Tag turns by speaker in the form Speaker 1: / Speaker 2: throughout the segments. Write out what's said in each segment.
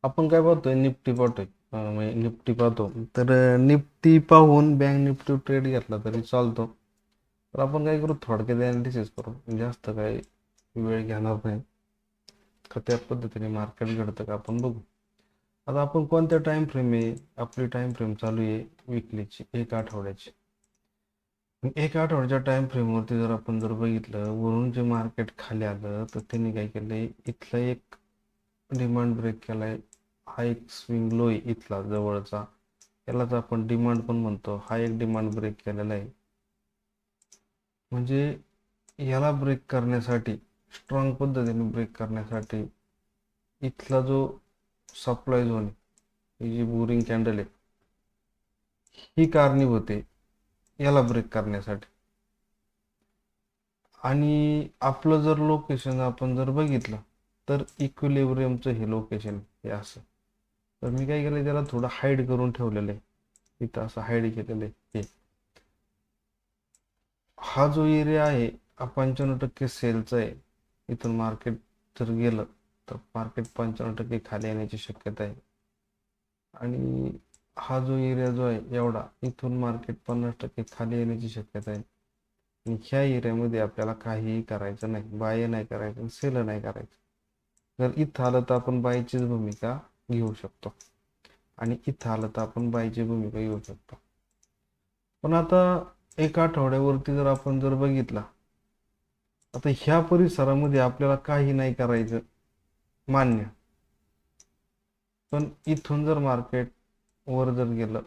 Speaker 1: आपण काय पाहतोय निफ्टी पाहतोय म्हणजे निफ्टी पाहतो तर निफ्टी पाहून बँक निफ्टी ट्रेड घेतला तरी चालतो. तर आपण काय करू थोडक्यात ॲनालिसिस करू जास्त काय वेळ घेणार नाही का त्या पद्धतीने मार्केट घडतं का आपण बघू. आता आपण कोणत्या टाइम फ्रेम आहे आपली टाइम फ्रेम चालू आहे विकलीची एक आठवड्याची. एक आठवड्याच्या टाइम फ्रेमवरती जर आपण बघितलं वरून जे मार्केट खाली आलं तर त्यांनी काय केलंय इथलं एक डिमांड ब्रेक केलाय. हा एक स्विंग लो आहे इथला जवळचा यालाच आपण डिमांड पण म्हणतो. हा एक डिमांड ब्रेक केलेला आहे म्हणजे याला ब्रेक करण्यासाठी स्ट्रॉंग पद्धतीने ब्रेक करण्यासाठी इथला जो सप्लाय झोन आहे ही जी बोरिंग कॅन्डल आहे ही कारणीभूत आहे याला ब्रेक करण्यासाठी. आणि आपलं जर लोकेशन आपण जर बघितलं तर इक्विलिब्रियमचं हे लोकेशन हे असं. तर मी काय केलं त्याला थोडं हाईड करून ठेवलेलं आहे इथं असं हाईड केलेलं आहे हे. हा जो एरिया आहे हा 95% सेलचा आहे. इथून मार्केट जर गेलं तर मार्केट 95% खाली येण्याची शक्यता आहे. आणि हा जो एरिया जो आहे एवढा इथून मार्केट 50% खाली येण्याची शक्यता आहे. आणि ह्या एरियामध्ये आपल्याला काहीही करायचं नाही बाय नाही करायचं सेल नाही करायचं. जर इथं आलं तर आपण बायचीच भूमिका घेऊ शकतो आणि इथं आलं तर आपण बायची भूमिका घेऊ शकतो. पण आता एक आठवड्यावरती जर आपण बघितला आता ह्या परिसरामध्ये आपल्याला काही नाही करायचं मान्य. पण इथून जर मार्केट वर जर गेलं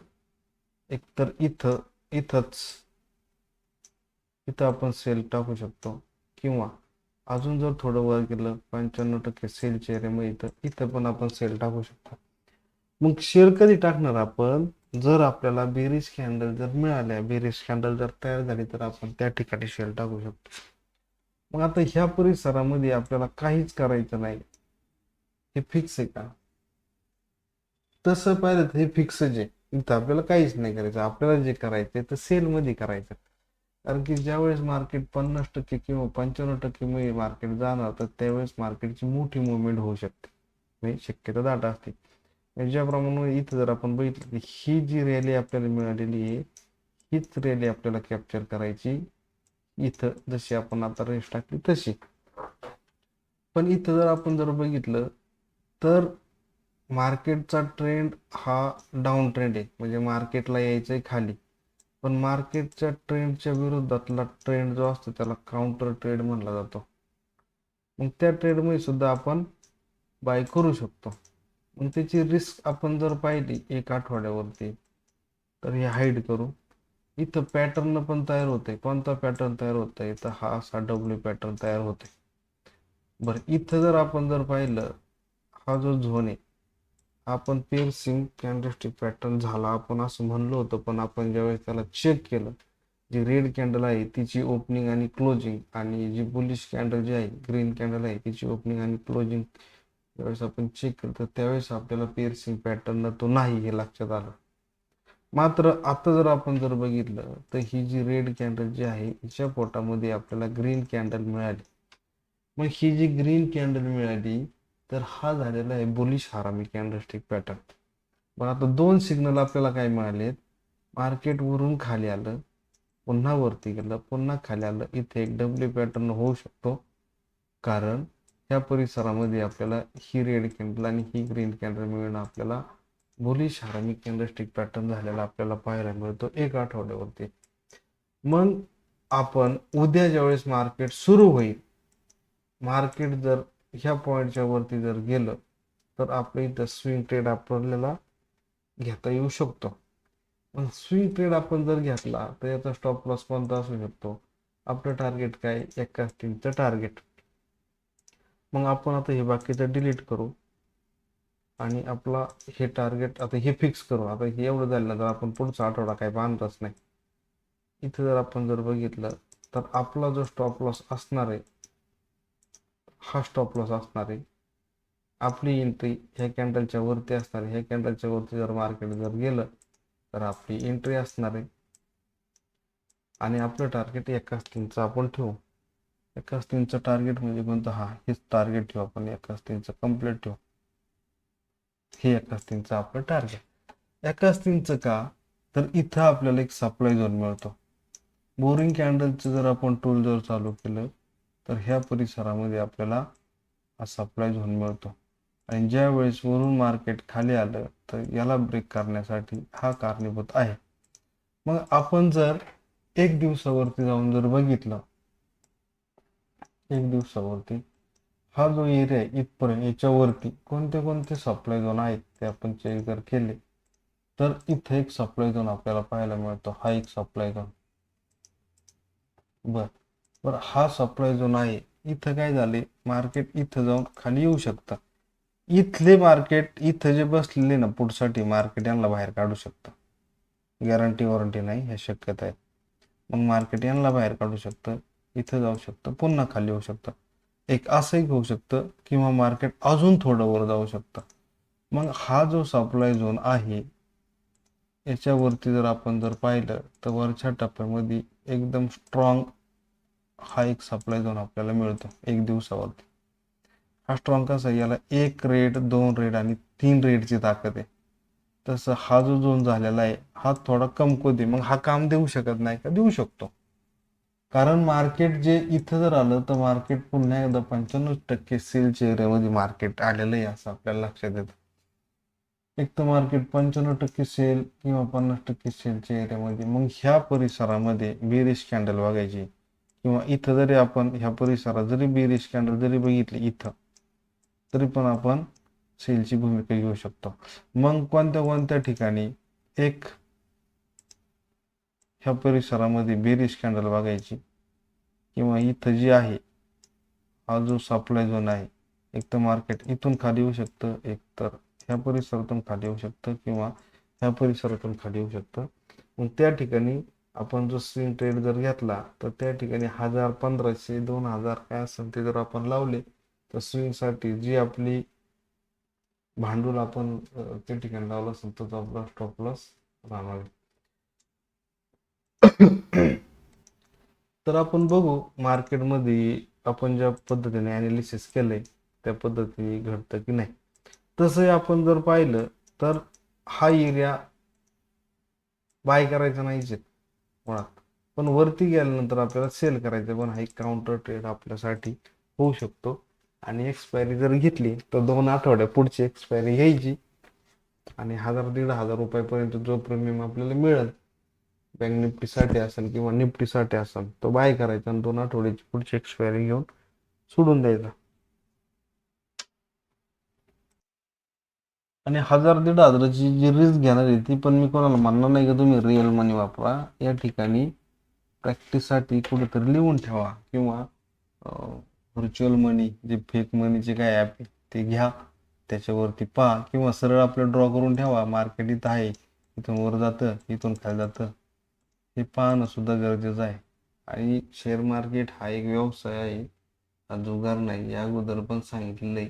Speaker 1: एकतर इथंच इथं आपण सेल टाकू शकतो किंवा अजून जर थोडं वर गेलं 95% सेलच्या एरियामध्ये इथं पण आपण सेल टाकू शकतो. मग शेअर कधी टाकणार आपण जर आपल्याला बेरिश कॅन्डल जर मिळाल्या बेरिश कॅन्डल जर तयार झाली तर आपण त्या ठिकाणी शेअर टाकू शकतो. मग आता ह्या परिसरामध्ये आपल्याला काहीच करायचं नाही हे फिक्स आहे का? तसं पाहिलं तर हे फिक्सच आहे. इथं आपल्याला काहीच नाही करायचं आपल्याला जे करायचं तर सेलमध्ये करायचं. कारण की ज्यावेळेस मार्केट 50% किंवा 95% मध्ये मार्केट जाणार तर त्यावेळेस मार्केटची मोठी मुवमेंट होऊ शकते म्हणजे शक्यता दाट असते. ज्याप्रमाणे इथं जर आपण बघितलं की ही जी रॅली आपल्याला मिळालेली आहे हीच रॅली आपल्याला कॅप्चर करायची इथं जशी आपण आता रेस टाकली तशी. पण इथं जर आपण बघितलं तर मार्केटचा ट्रेंड हा डाऊन ट्रेंड आहे म्हणजे मार्केटला यायचंय खाली. पण मार्केटच्या ट्रेंडच्या विरोधातला ट्रेंड जो असतो त्याला काउंटर ट्रेड म्हणला जातो. मग त्या ट्रेडमध्ये सुद्धा आपण बाय करू शकतो. मग त्याची रिस्क आपण जर पाहिली एक आठवड्यावरती तर हे हाईड करू. इथं पॅटर्न पण तयार होते. कोणता पॅटर्न तयार होतोय तर हा असा डब्ल्यू पॅटर्न तयार होते. बरं इथं जर आपण पाहिलं हा जो झोन आहे आपण पेअर्सिंग कॅन्डलस्टिक पॅटर्न झाला आपण असं म्हणलो होतं. पण आपण ज्यावेळेस त्याला चेक केलं जी रेड कॅन्डल आहे तिची ओपनिंग आणि क्लोजिंग आणि जी बुलिश कॅन्डल जी आहे ग्रीन कॅन्डल आहे तिची ओपनिंग आणि क्लोजिंग ज्यावेळेस आपण चेक केलं तर त्यावेळेस आपल्याला पेअर्सिंग पॅटर्न तो नाही हे लक्षात आलं. मात्र आता जर आपण बघितलं तर ही जी रेड कॅन्डल जी आहे हिच्या पोटामध्ये आपल्याला ग्रीन कॅन्डल मिळाली. मग ही जी ग्रीन कॅन्डल मिळाली तर हा झालेला आहे बुलिश हारामी कॅन्डलस्टिक पॅटर्न. पण आता दोन सिग्नल आपल्याला काय मिळालेत मार्केट वरून खाली आलं पुन्हा वरती गेलं पुन्हा खाली आलं इथे एक डब्ल्यू पॅटर्न होऊ शकतो. कारण ह्या परिसरामध्ये आपल्याला ही रेड कॅन्डल आणि ही ग्रीन कॅन्डल मिळणं आपल्याला बुलिश हारामी कॅन्डलस्टिक पॅटर्न झालेला आपल्याला पाहायला मिळतो एक आठवड्यावरती. मग आपण उद्या ज्यावेळेस मार्केट सुरू होईल मार्केट जर ह्या पॉईंटच्या वरती जर गेलं तर आपल्या इथं स्विंग ट्रेड आपल्याला घेता येऊ शकतो. पण स्विंग ट्रेड आपण जर घेतला तर याचा स्टॉप लॉस कोणता असू शकतो आपलं टार्गेट काय 61चं टार्गेट. मग आपण आता हे बाकीचं डिलीट करू आणि आपला हे टार्गेट आता हे फिक्स करू. आता हे एवढं झालं तर आपण पुढचा आठवडा काय बांधतच नाही. इथं जर आपण बघितलं तर आपला जो स्टॉप लॉस असणार आहे हा स्टॉप लॉस असणार आहे. आपली एंट्री ह्या कॅन्डलच्या वरती असणार आहे. ह्या कॅन्डलच्या वरती जर मार्केट जर गेलं तर आपली एंट्री असणार आहे आणि आपलं टार्गेट 61चं आपण ठेवू. 61चं टार्गेट म्हणजे कोणतं हा हेच टार्गेट ठेवू आपण 61चं कम्प्लीट ठेवू. हे एका स्थितीचं आपलं टार्गेट. एका स्थितीचं का, तर इथं आपल्याला एक सप्लाय झोन मिळतो. बोरिंग कॅन्डलचं जर आपण टूल जर चालू केलं तर ह्या परिसरामध्ये आपल्याला हा सप्लाय झोन मिळतो. आणि ज्या वेळेस वरून मार्केट खाली आलं तर याला ब्रेक करण्यासाठी हा कारणीभूत आहे. मग आपण जर एक दिवसावरती जाऊन जर बघितलं, एक दिवसावरती हा जो एरिया आहे इथपर्यंत, याच्यावरती कोणते कोणते सप्लाय झोन आहेत ते आपण चेक जर केले तर इथे एक सप्लाय झोन आपल्याला पाहायला मिळतो. हा एक सप्लाय झोन. बर हा सप्लाय झोन आहे. इथं काय झाले, मार्केट इथं जाऊन खाली येऊ शकतं. इथले मार्केट इथं जे बसलेले ना पुढसाठी मार्केट यांना बाहेर काढू शकतं. गॅरंटी वॉरंटी नाही, हे शक्यता आहे. मग मार्केट यांना बाहेर काढू शकतं, इथं जाऊ शकतं, पुन्हा खाली येऊ शकतं. एक असंही होऊ शकतं किंवा मार्केट अजून थोडं वर जाऊ शकतं. मग हा जो सप्लाय झोन आहे याच्यावरती जर आपण जर पाहिलं तर वरच्या टप्प्यामध्ये एकदम स्ट्रॉंग हा एक सप्लाय झोन आपल्याला मिळतो एक दिवसावरती. हा स्ट्रॉंग कसा आहे, याला 1 रेड 2 रेड आणि 3 रेडची ताकद आहे. तसं हा जो झोन झालेला आहे हा थोडा कमकुवत आहे. मग हा काम देऊ शकत नाही का, देऊ शकतो. कारण मार्केट जे इथं जर आलं तर मार्केट पुन्हा एकदा 95% सेलच्या एरियामध्ये मार्केट आलेलं आहे असं आपल्याला लक्षात येतं. एक तर मार्केट 95% सेल किंवा 50% सेलच्या एरियामध्ये. मग ह्या परिसरामध्ये बेरिश कॅन्डल बघायची किंवा इथं जरी आपण ह्या परिसरात जरी बेरिश कॅन्डल जरी बघितली इथं, तरी पण आपण सेलची भूमिका घेऊ शकतो. मग कोणत्या कोणत्या ठिकाणी एक ह्या परिसरामध्ये बेरिश कॅन्डल बघायची किंवा इथं जी आहे हा जो सप्लाय झोन आहे, एक तर मार्केट इथून खाली येऊ शकतं, एक तर ह्या परिसरातून खाली येऊ शकतं किंवा ह्या परिसरातून खाली येऊ शकतं. मग त्या ठिकाणी आपण जो स्विंग ट्रेड जर घेतला तर त्या ठिकाणी 1000 1500 2000 काय असेल ते जर आपण लावले तर स्विंगसाठी जी आपली भांडवल आपण त्या ठिकाणी लावलं असेल तर आपला स्टॉप लॉस राहणार. तर आपण बघू मार्केटमध्ये आपण ज्या पद्धतीने ॲनालिसिस केलंय त्या पद्धतीने घडतं की नाही. तसंही आपण जर पाहिलं तर हा एरिया बाय करायचा नाहीच मुळात, पण वरती गेल्यानंतर आपल्याला सेल करायचं. पण हा एक काउंटर ट्रेड आपल्यासाठी होऊ शकतो. आणि एक्सपायरी जर घेतली तर 2 आठवड्या पुढची एक्सपायरी घ्यायची आणि 1000-1500 रुपयापर्यंत जो प्रीमियम आपल्याला मिळेल बँक निफ्टीसाठी असेल किंवा निफ्टीसाठी असेल तो बाय करायचा आणि 2 आठवड्याची पुढची एक्सपायरी घेऊन सोडून द्यायचा. आणि 1000-1500ची जी रिस्क घेणार आहे ती पण मी कोणाला म्हणणार नाही की तुम्ही रिअल मनी वापरा. या ठिकाणी प्रॅक्टिससाठी कुठेतरी लिहून ठेवा किंवा व्हर्च्युअल मनी जे फेक मनीचे काय ॲप आहे ते घ्या, त्याच्यावरती पहा किंवा सरळ आपलं ड्रॉ करून ठेवा. मार्केट इथं आहे, इथून वर जातं, इथून खाली जातं, हे पाहणं सुद्धा गरजेचं आहे. आणि शेअर मार्केट हा एक व्यवसाय आहे, हा जुगार नाही. या अगोदर पण सांगितलेलं आहे,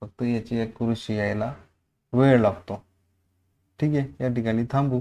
Speaker 1: फक्त याची ॲक्युरसी यायला वेळ लागतो. ठीक आहे, या ठिकाणी थांबू.